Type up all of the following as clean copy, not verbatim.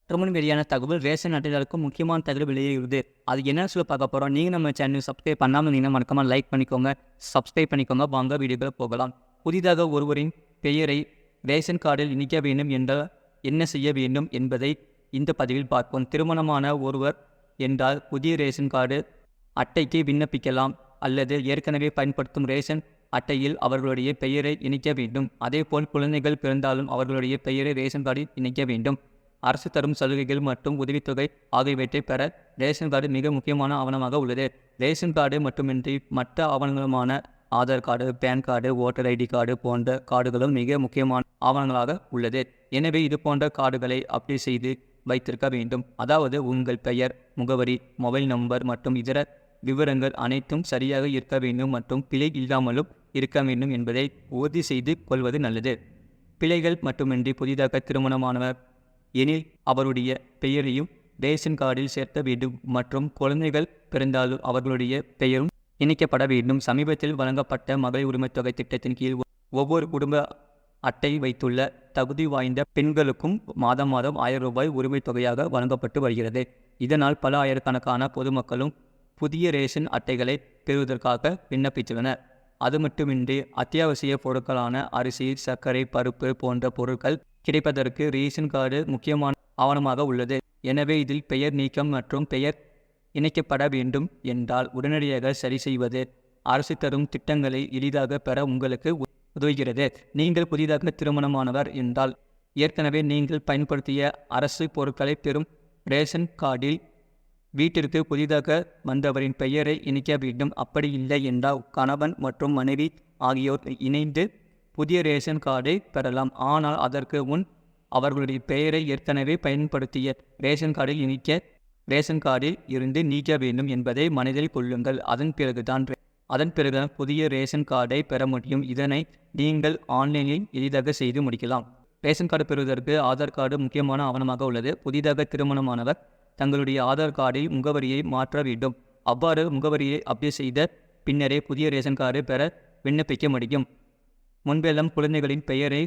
திருமணம் வெளியான தகவல் ரேஷன் அட்டைதாரருக்கு முக்கியமான தகவல் வெளியிடுது. அது என்னன்னு சொல்லி பார்க்க போகிறோம். நீங்கள் நம்ம சேனல் சப்ஸ்கிரைப் பண்ணாமல் இருந்தீங்கன்னா மறக்காமல் லைக் பண்ணிக்கோங்க, சப்ஸ்கிரைப் பண்ணிக்கோங்க. வாங்க வீடியோக்குள்ள போகலாம். புதிதாக ஒருவரின் பெயரை ரேஷன் கார்டில் இணைக்க வேண்டும் என்றால் என்ன செய்ய வேண்டும் என்பதை இந்த பதிவில் பார்ப்போம். திருமணமான ஒருவர் என்றால் புதிய ரேஷன் கார்டு அட்டைக்கு விண்ணப்பிக்கலாம் அல்லது ஏற்கனவே பயன்படுத்தும் ரேஷன் அட்டையில் அவர்களுடைய பெயரை இணைக்க வேண்டும். அதேபோல் குழந்தைகள் பிறந்தாலும் அவர்களுடைய பெயரை ரேஷன் கார்டில் இணைக்க வேண்டும். அரசு தரும் சலுகைகள் மற்றும் உதவித்தொகை ஆகியவற்றை பெற ரேஷன் கார்டு மிக முக்கியமான ஆவணமாக உள்ளது. ரேஷன் கார்டு மட்டுமின்றி மற்ற ஆவணங்களுமான Aadhaar card, PAN card, voter ID card போன்ற கார்டுகளும் மிக முக்கியமான ஆவணங்களாக உள்ளது. எனவே இது போன்ற கார்டுகளை அப்ளை செய்து வைத்திருக்க வேண்டும். அதாவது உங்கள் பெயர், முகவரி, மொபைல் நம்பர் மற்றும் இதர விவரங்கள் அனைத்தும் சரியாக இருக்க வேண்டும் மற்றும் பிழை இல்லாமலும் இருக்க வேண்டும் என்பதை உறுதி செய்து கொள்வது நல்லது. பிழைகள் மட்டுமின்றி புதிதாக திருமணமானவர் எனில் அவருடைய பெயரையும் ரேஷன் கார்டில் சேர்க்க வேண்டும் மற்றும் குழந்தைகள் பிறந்தாலும் அவர்களுடைய பெயரும் இணைக்கப்பட வேண்டும். சமீபத்தில் வழங்கப்பட்ட மகளிர் உரிமைத் தொகை திட்டத்தின் கீழ் ஒவ்வொரு குடும்ப அட்டை வைத்துள்ள தகுதி வாய்ந்த பெண்களுக்கும் மாதம் 1000 ரூபாய் உரிமைத் தொகையாக வழங்கப்பட்டு வருகிறது. இதனால் பல ஆயிரக்கணக்கான பொதுமக்களும் புதிய ரேஷன் அட்டைகளை பெறுவதற்காக விண்ணப்பித்துள்ளனர். அது மட்டுமின்றி அத்தியாவசிய பொருட்களான அரிசி, சர்க்கரை, பருப்பு போன்ற பொருட்கள் கிடைப்பதற்கு ரேஷன் கார்டு முக்கியமான ஆவணமாக உள்ளது. எனவே இதில் பெயர் நீக்கம் மற்றும் பெயர் இணைக்கப்பட வேண்டும் என்றால் உடனடியாக சரி செய்வது அரசு தரும் திட்டங்களை எளிதாக பெற உங்களுக்கு உதவுகிறது. நீங்கள் புதிதாக திருமணமானவர் என்றால் ஏற்கனவே நீங்கள் பயன்படுத்திய அரசு பொருட்களை பெறும் ரேஷன் கார்டில் வீட்டிற்கு புதிதாக வந்தவரின் பெயரை இணைக்க வேண்டும். அப்படி இல்லை என்றால் கணவன் மற்றும் மனைவி ஆகியோர் இணைந்து புதிய ரேஷன் கார்டை பெறலாம். ஆனால் அதற்கு முன் அவர்களுடைய பெயரை ஏற்கனவே பயன்படுத்திய ரேஷன் கார்டில் இணைக்க ரேஷன் கார்டில் இருந்து நீக்க வேண்டும் என்பதை மனதில் கொள்ளுங்கள். அதன் பிறகுதான் புதிய ரேஷன் கார்டை பெற முடியும். இதனை நீங்கள் ஆன்லைனில் எளிதாக செய்து முடிக்கலாம். ரேஷன் கார்டு பெறுவதற்கு ஆதார் கார்டு முக்கியமான ஆவணமாக உள்ளது. புதிதாக திருமணமானவர் தங்களுடைய ஆதார் கார்டில் முகவரியை மாற்ற வேண்டும். அவ்வாறு முகவரியை அப்டேட் செய்த பின்னரே புதிய ரேஷன் கார்டு பெற விண்ணப்பிக்க முடியும். முன்பெல்லாம் குழந்தைகளின் பெயரை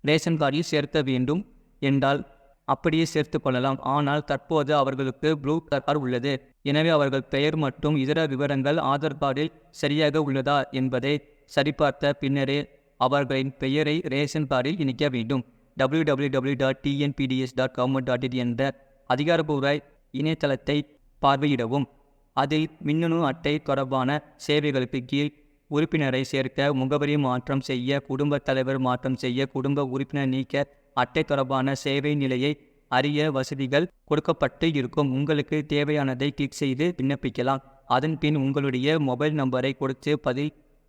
ரேஷன் கார்டில் சேர்க்க வேண்டும் என்றால் அப்படியே சேர்த்து கொள்ளலாம். ஆனால் தற்போது அவர்களுக்கு ப்ளூ கார்டு உள்ளது. எனவே அவர்கள் பெயர் மற்றும் இதர விவரங்கள் ஆதார் கார்டில் சரியாக உள்ளதா என்பதை சரிபார்த்த பின்னரே அவர்களின் பெயரை ரேஷன் கார்டில் இணைக்க வேண்டும். www.tnpds.government.in என்ற அதிகாரப்பூர்வ இணையதளத்தை பார்வையிடவும். அதில் மின்னணு அட்டை தொடர்பான சேவைகளுக்கு கீழ் உறுப்பினரை சேர்க்க, முகவரி மாற்றம் செய்ய, குடும்ப தலைவர் மாற்றம் செய்ய, குடும்ப உறுப்பினர் நீக்க, அட்டை தொடர்பான சேவை நிலையை அறிய வசதிகள் கொடுக்கப்பட்டு இருக்கும். உங்களுக்கு தேவையானதை கிளிக் செய்து விண்ணப்பிக்கலாம். அதன் பின் உங்களுடைய மொபைல் நம்பரை கொடுத்து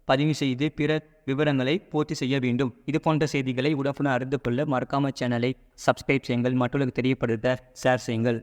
பதிவு செய்து பிற விவரங்களை பூர்த்தி செய்ய வேண்டும். இது போன்ற செய்திகளை உடனுக்குடன் அறிந்து கொள்ள மறக்காம சேனலை சப்ஸ்கிரைப் செய்யுங்கள். மற்றவர்களுக்கு தெரியப்படுத்த ஷேர் செய்யுங்கள்.